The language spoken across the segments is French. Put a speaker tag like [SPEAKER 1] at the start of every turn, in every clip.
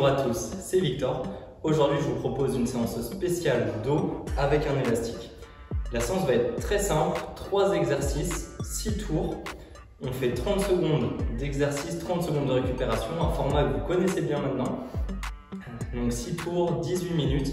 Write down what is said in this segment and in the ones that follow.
[SPEAKER 1] à tous, c'est Victor. Aujourd'hui, je vous propose une séance spéciale dos avec un élastique. La séance va être très simple, 3 exercices, 6 tours. On fait 30 secondes d'exercice, 30 secondes de récupération, un format que vous connaissez bien maintenant. Donc 6 tours, 18 minutes.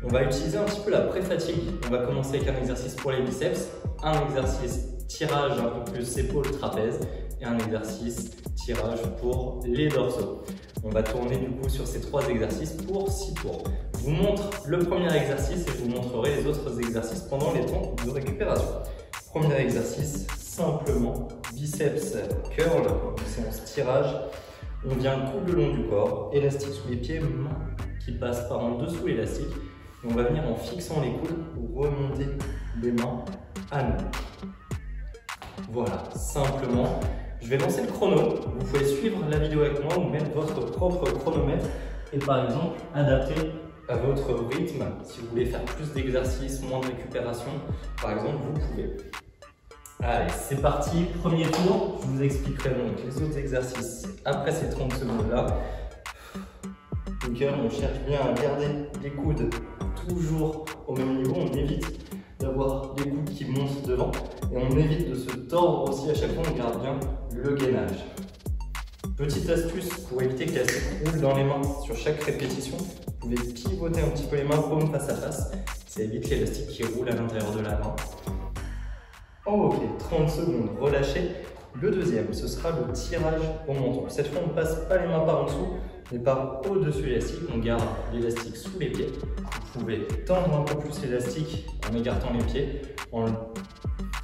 [SPEAKER 1] On va utiliser un petit peu la pré-fatigue. On va commencer avec un exercice pour les biceps, un exercice tirage un peu plus épaules trapèze et un exercice tirage pour les dorsaux. On va tourner du coup sur ces 3 exercices pour 6 tours. Je vous montre le premier exercice et je vous montrerai les autres exercices pendant les temps de récupération. Premier exercice, simplement biceps curl, une séance tirage. On vient coude le long du corps, élastique sous les pieds, main qui passe par en dessous l'élastique. Et on va venir en fixant les coudes pour remonter les mains à nous. Voilà, simplement. Je vais lancer le chrono. Vous pouvez suivre la vidéo avec moi ou mettre votre propre chronomètre et par exemple adapter à votre rythme. Si vous voulez faire plus d'exercices, moins de récupération, par exemple, vous pouvez. Allez, c'est parti. Premier tour. Je vous expliquerai donc les autres exercices après ces 30 secondes-là. Donc, on cherche bien à garder les coudes toujours au même niveau. On évite d'avoir les coudes qui montent devant et on évite de se tordre aussi à chaque fois. On garde bien le gainage. Petite astuce pour éviter que l'élastique roule dans les mains sur chaque répétition. Vous pouvez pivoter un petit peu les mains paume face à face. Ça évite l'élastique qui roule à l'intérieur de la main. Ok, 30 secondes, relâchez. Le deuxième, ce sera le tirage au menton. Cette fois, on ne passe pas les mains par en dessous, mais par au-dessus de l'élastique. On garde l'élastique sous les pieds. Vous pouvez tendre un peu plus l'élastique en écartant les pieds, en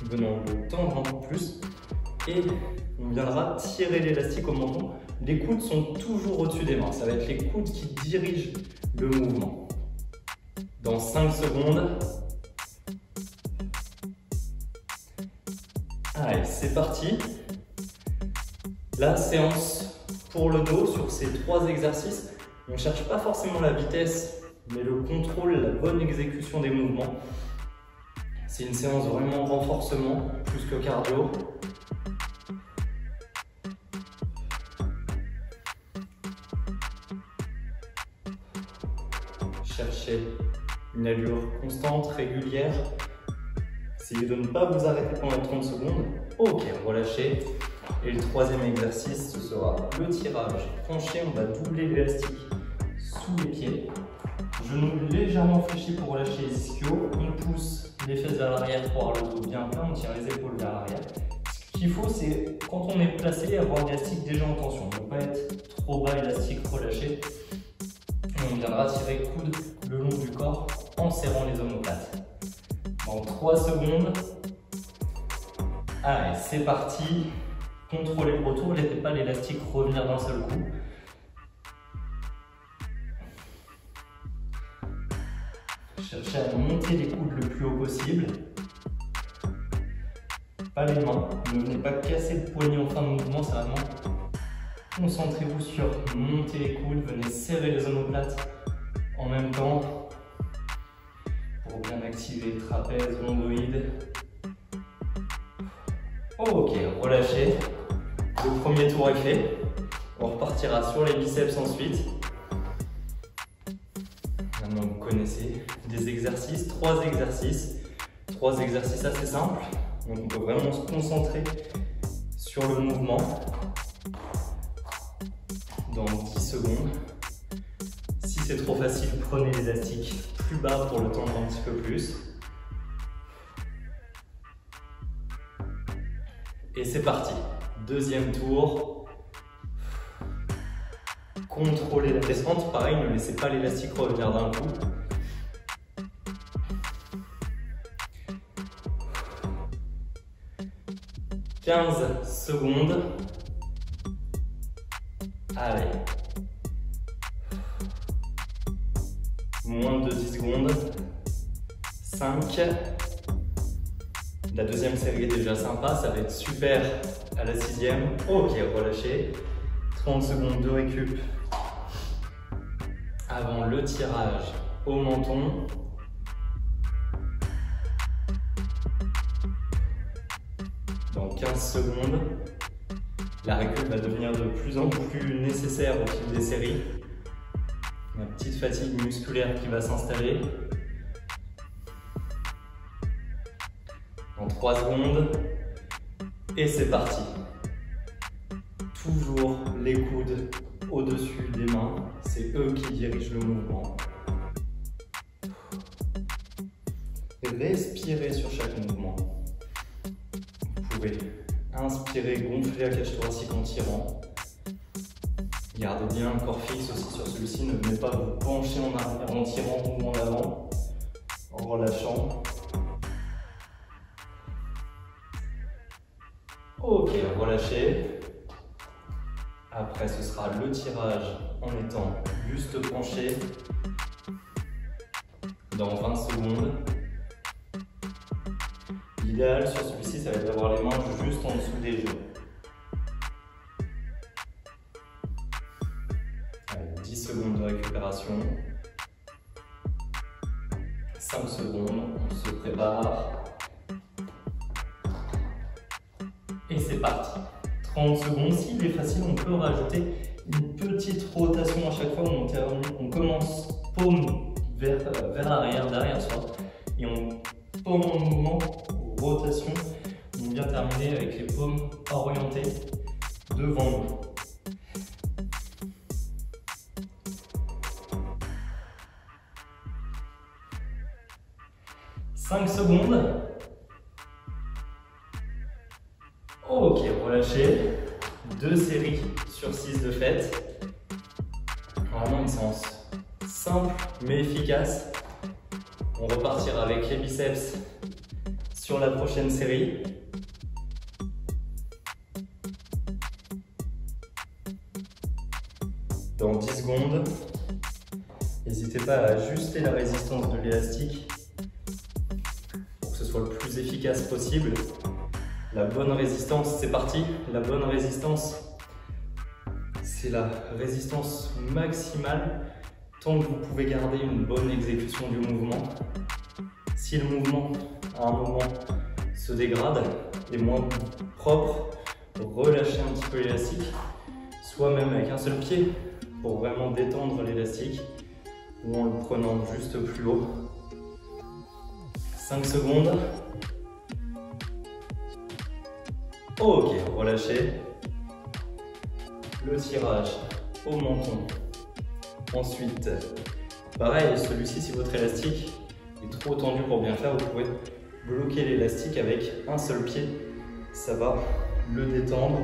[SPEAKER 1] venant le tendre un peu plus. Et on viendra tirer l'élastique au menton. Les coudes sont toujours au-dessus des mains. Ça va être les coudes qui dirigent le mouvement. Dans 5 secondes. Allez, c'est parti. La séance pour le dos sur ces 3 exercices. On ne cherche pas forcément la vitesse, mais le contrôle, la bonne exécution des mouvements. C'est une séance vraiment renforcement, plus que cardio. Cherchez une allure constante, régulière. Essayez de ne pas vous arrêter pendant 30 secondes. Ok, relâchez. Et le troisième exercice, ce sera le tirage penché. On va doubler l'élastique sous les pieds. Genoux légèrement fléchis pour relâcher les ischios. On pousse les fesses vers l'arrière pour avoir le dos bien plein. On tire les épaules vers l'arrière. Ce qu'il faut, c'est quand on est placé, avoir l'élastique déjà en tension. Ne pas être trop bas, élastique relâché. Et on viendra tirer coude le long du corps en serrant les omoplates. En 3 secondes. Allez, c'est parti. Contrôlez le retour, ne laissez pas l'élastique revenir d'un seul coup. Cherchez à monter les coudes le plus haut possible. Pas les mains. Ne venez pas casser le poignet en fin de mouvement, c'est vraiment concentrez-vous sur monter les coudes, venez serrer les omoplates en même temps. Pour bien activer trapèze, rhomboïde. Ok, relâchez. Le premier tour est fait. On repartira sur les biceps ensuite. Maintenant, vous connaissez des exercices, 3 exercices. 3 exercices assez simples. Donc, on peut vraiment se concentrer sur le mouvement. Dans 10 secondes. Si c'est trop facile, prenez l'élastique plus bas pour le tendre un petit peu plus. Et c'est parti. Deuxième tour. Contrôlez la descente. Pareil, ne laissez pas l'élastique revenir d'un coup. « 15 secondes. Allez. Moins de 10 secondes. 5. La deuxième série est déjà sympa, ça va être super à la 6e. Ok, relâchez. 30 secondes de récup avant le tirage au menton. Dans 15 secondes, la récup va devenir de plus en plus nécessaire au fil des séries. Une petite fatigue musculaire qui va s'installer. En 3 secondes. Et c'est parti. Toujours les coudes au-dessus des mains. C'est eux qui dirigent le mouvement. Respirez sur chaque mouvement. Vous pouvez inspirer, gonfler la cage thoracique en tirant. Gardez bien le corps fixe aussi sur celui-ci. Ne venez pas vous pencher en arrière en tirant ou en avant. En relâchant. Ok, relâchez. Après, ce sera le tirage en étant juste penché. Dans 20 secondes. L'idéal sur celui-ci, ça va être d'avoir les mains juste en dessous des genoux. Allez, 10 secondes de récupération. 5 secondes, on se prépare. Et c'est parti. 30 secondes. S'il est facile, on peut rajouter une petite rotation à chaque fois où on commence paume vers l'arrière, derrière soi. Et on paume en mouvement, rotation. On vient terminer avec les paumes orientées devant nous. « 5 secondes. Ok, relâchez. 2 séries sur 6 de fête. Vraiment une séance simple mais efficace. On repartira avec les biceps sur la prochaine série. Dans 10 secondes. N'hésitez pas à ajuster la résistance de l'élastique pour que ce soit le plus efficace possible. La bonne résistance, c'est parti. La bonne résistance, c'est la résistance maximale tant que vous pouvez garder une bonne exécution du mouvement. Si le mouvement, à un moment, se dégrade, est moins propre, relâchez un petit peu l'élastique, soit même avec un seul pied pour vraiment détendre l'élastique ou en le prenant juste plus haut. 5 secondes. Ok, relâchez. Le tirage au menton. Ensuite, pareil, celui-ci, si votre élastique est trop tendu pour bien faire, vous pouvez bloquer l'élastique avec un seul pied. Ça va le détendre.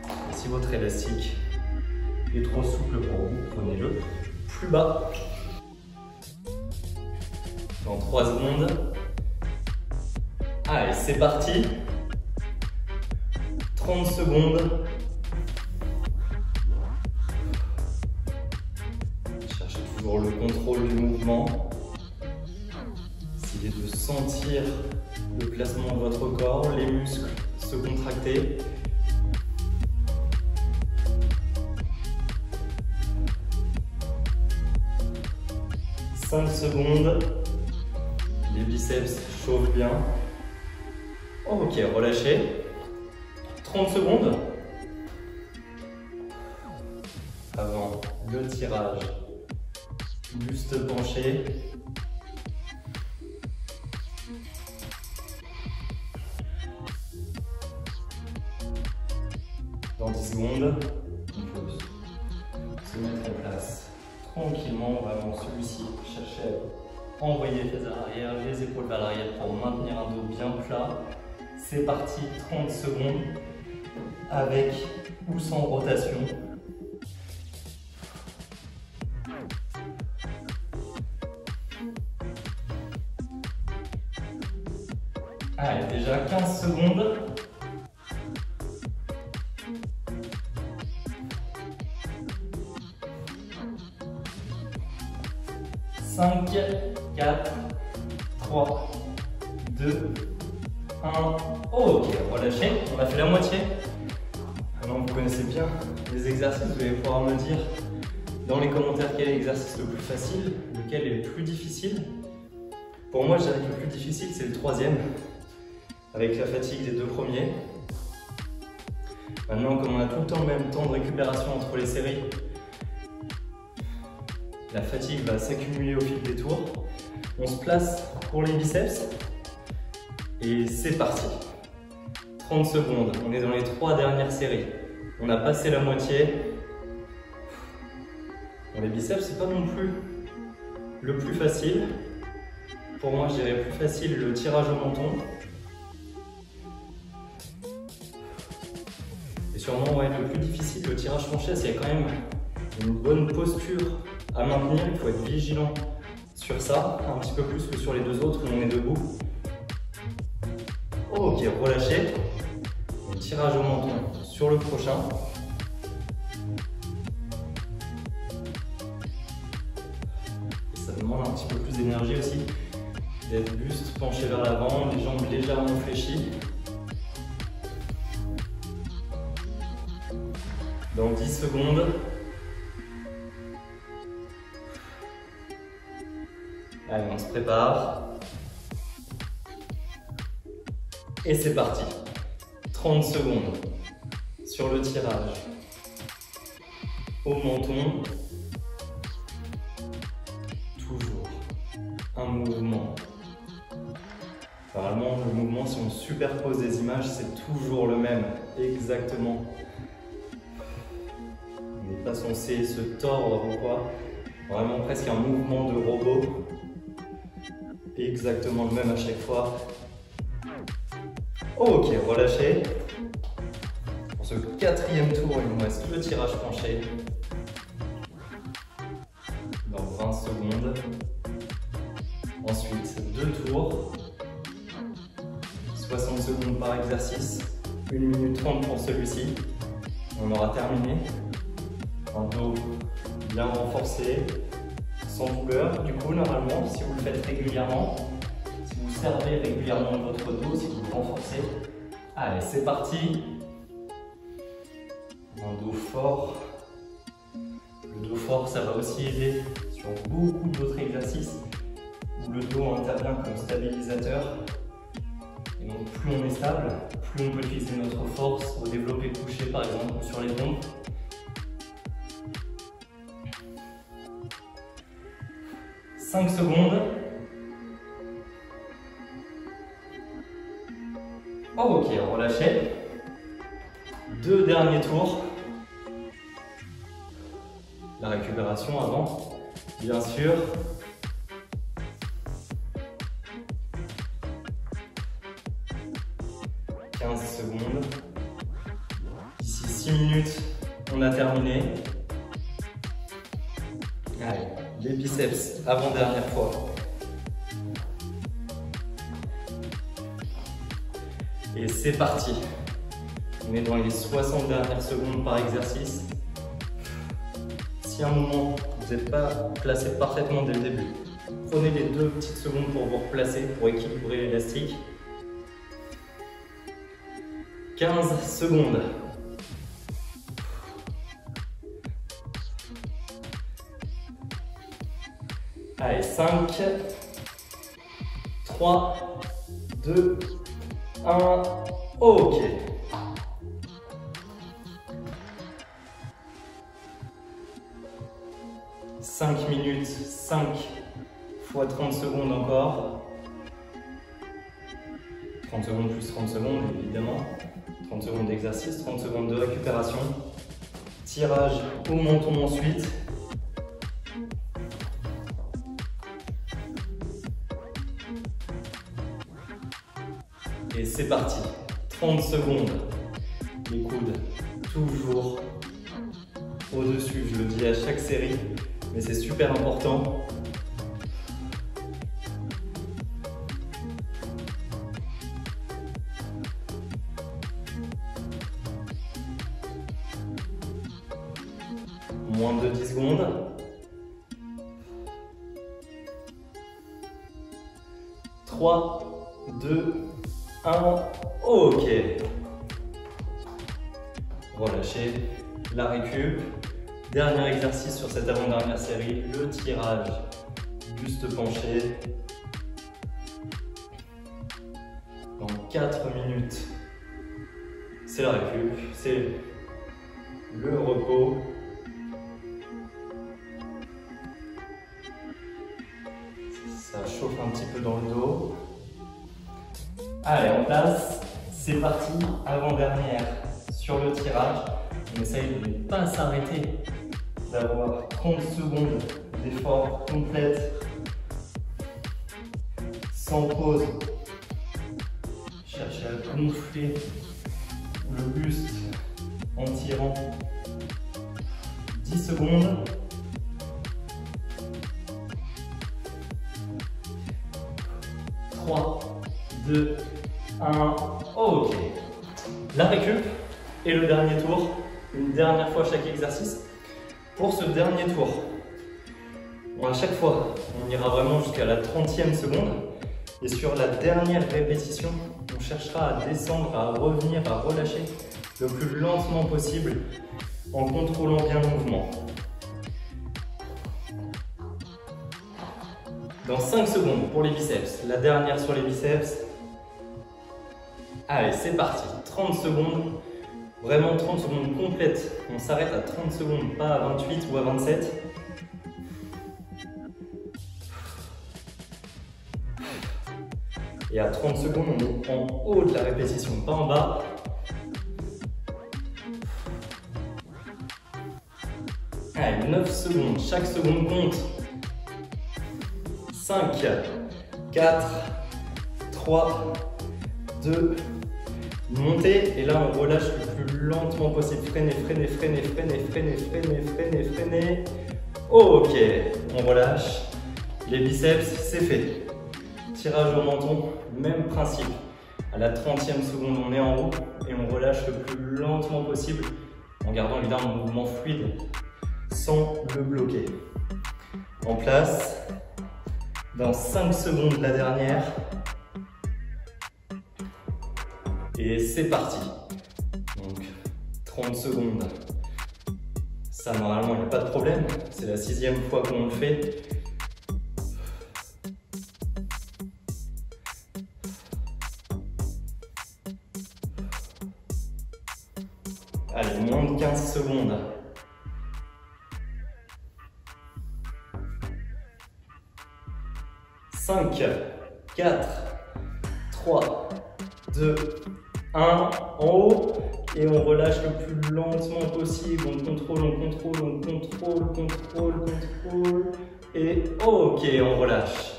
[SPEAKER 1] Et si votre élastique est trop souple pour vous, prenez-le plus bas. Dans 3 secondes. Allez, c'est parti. 30 secondes. Cherchez toujours le contrôle du mouvement. Essayez de sentir le placement de votre corps, les muscles se contracter. « 5 secondes. Les biceps chauffent bien. Ok, relâchez. 30 secondes. Avant le tirage, buste penché. Dans 10 secondes, on peut se mettre en place tranquillement. Vraiment, celui-ci, cherchez à envoyer les fesses à l'arrière, les épaules vers l'arrière pour maintenir un dos bien plat. C'est parti, 30 secondes, avec ou sans rotation. Allez, déjà 15 secondes. « 5, 4, 3, 2, 1, ok, relâchez, on a fait la moitié. Maintenant vous connaissez bien les exercices, vous allez pouvoir me dire dans les commentaires quel est l'exercice le plus facile, lequel est le plus difficile. Pour moi, je dirais que le plus difficile c'est le troisième, avec la fatigue des 2 premiers. Maintenant, comme on a tout le temps le même temps de récupération entre les séries, la fatigue va s'accumuler au fil des tours. On se place pour les biceps et c'est parti. 30 secondes, on est dans les 3 dernières séries. On a passé la moitié. Bon, les biceps, c'est pas non plus le plus facile. Pour moi, je dirais plus facile le tirage au menton. Et sûrement, ouais, le plus difficile, le tirage penché, c'est quand même une bonne posture à maintenir. Il faut être vigilant sur ça, un petit peu plus que sur les deux autres où on est debout. Ok, relâchez. Tirage au menton sur le prochain. Et ça demande un petit peu plus d'énergie aussi, d'être buste penché vers l'avant, les jambes légèrement fléchies. Dans 10 secondes. Allez, on se prépare. Et c'est parti. 30 secondes sur le tirage au menton. Toujours un mouvement. Normalement, le mouvement, si on superpose des images, c'est toujours le même, exactement. On n'est pas censé se tordre ou quoi. Vraiment presque un mouvement de robot. Exactement le même à chaque fois. Ok, relâchez. Pour ce 4e tour, il nous reste le tirage penché. Dans 20 secondes. Ensuite, 2 tours. 60 secondes par exercice. 1 minute 30 pour celui-ci. On aura terminé. Un dos bien renforcé, sans douleur. Du coup, normalement, si vous le faites régulièrement, si vous servez régulièrement votre dos, si vous le renforcez, allez, c'est parti. Un dos fort. Le dos fort, ça va aussi aider sur beaucoup d'autres exercices où le dos intervient comme stabilisateur. Et donc, plus on est stable, plus on peut utiliser notre force au développé couché, par exemple, ou sur les pompes. 5 secondes. Ok, relâchez. 2 derniers tours. La récupération avant, bien sûr. « 15 secondes. D'ici 6 minutes, on a terminé. Allez, les biceps avant-dernière fois. Et c'est parti. On est dans les 60 dernières secondes par exercice. Si à un moment, vous n'êtes pas placé parfaitement dès le début, prenez les 2 petites secondes pour vous replacer, pour équilibrer l'élastique. 15 secondes. Allez, 5, 3, 2, 1, ok. « 5 minutes, 5 fois 30 secondes encore. 30 secondes plus 30 secondes, évidemment. 30 secondes d'exercice, 30 secondes de récupération. Tirage au menton ensuite. Et c'est parti. 30 secondes. Les coudes toujours au-dessus. Je le dis à chaque série, mais c'est super important. Moins de 10 secondes. « 3, 2, 1, ok. Relâchez la récup. Dernier exercice sur cette avant-dernière série, le tirage. Buste penché. Dans 4 minutes, c'est la récup, c'est le repos. un petit peu dans le dos. Allez, en place, c'est parti, avant-dernière sur le tirage. On essaye de ne pas s'arrêter, d'avoir 30 secondes d'effort complète, sans pause. Cherchez à gonfler le buste en tirant. 10 secondes. 3, 2, 1, ok. La récup et le dernier tour, une dernière fois chaque exercice. Pour ce dernier tour, à chaque fois, on ira vraiment jusqu'à la 30e seconde. Et sur la dernière répétition, on cherchera à descendre, à revenir, à relâcher le plus lentement possible en contrôlant bien le mouvement. Dans 5 secondes pour les biceps, la dernière sur les biceps. Allez, c'est parti, 30 secondes, vraiment 30 secondes complètes. On s'arrête à 30 secondes, pas à 28 ou à 27. Et à 30 secondes, on est en haut de la répétition, pas en bas. Allez, 9 secondes, chaque seconde compte. 5, 4, 3, 2, montez. Et là, on relâche le plus lentement possible. Freinez, freinez, freinez, freinez, freinez, freinez, freinez, freinez. Ok, on relâche. Les biceps, c'est fait. Tirage au menton, même principe. À la 30e seconde, on est en haut et on relâche le plus lentement possible en gardant évidemment un mouvement fluide sans le bloquer. En place. Dans 5 secondes, la dernière. Et c'est parti. Donc, 30 secondes. Ça, normalement, il n'y a pas de problème. C'est la 6e fois qu'on le fait. Allez, moins de 15 secondes. 5, 4, 3, 2, 1, en haut. Et on relâche le plus lentement possible. On contrôle, on contrôle, on contrôle, contrôle, contrôle. Et ok, on relâche.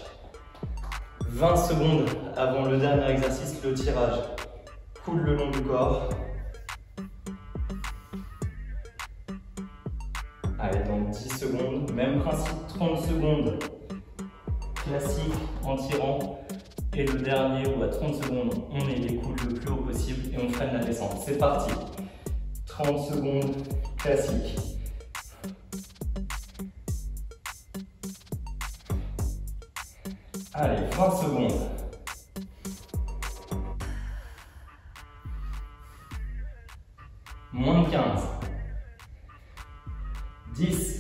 [SPEAKER 1] 20 secondes avant le dernier exercice, le tirage. Coule le long du corps. Allez, dans 10 secondes, même principe, 30 secondes. Classique en tirant. Et le dernier, où à 30 secondes, on est les coudes le plus haut possible et on freine la descente. C'est parti. 30 secondes, classique. Allez, 20 secondes. Moins de 15. 10.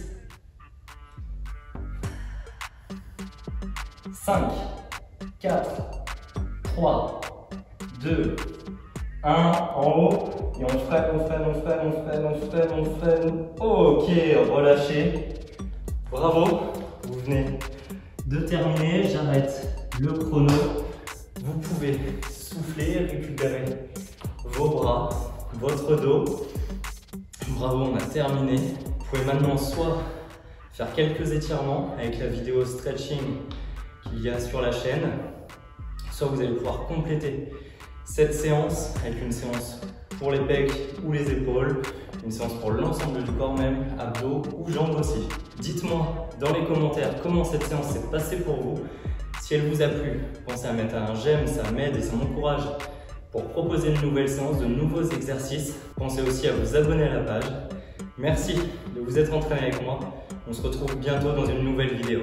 [SPEAKER 1] 5, 4, 3, 2, 1, en haut. Et on freine, on freine, on freine, on freine, on freine, on freine. Ok, relâchez. Bravo, vous venez de terminer. J'arrête le chrono. Vous pouvez souffler, récupérer vos bras, votre dos. Bravo, on a terminé. Vous pouvez maintenant soit faire quelques étirements avec la vidéo stretching qu'il y a sur la chaîne, soit vous allez pouvoir compléter cette séance avec une séance pour les pecs ou les épaules, une séance pour l'ensemble du corps même, abdos ou jambes aussi. Dites-moi dans les commentaires comment cette séance s'est passée pour vous. Si elle vous a plu, pensez à mettre un j'aime, ça m'aide et ça m'encourage pour proposer de nouvelles séances, de nouveaux exercices. Pensez aussi à vous abonner à la page. Merci de vous être entraîné avec moi. On se retrouve bientôt dans une nouvelle vidéo.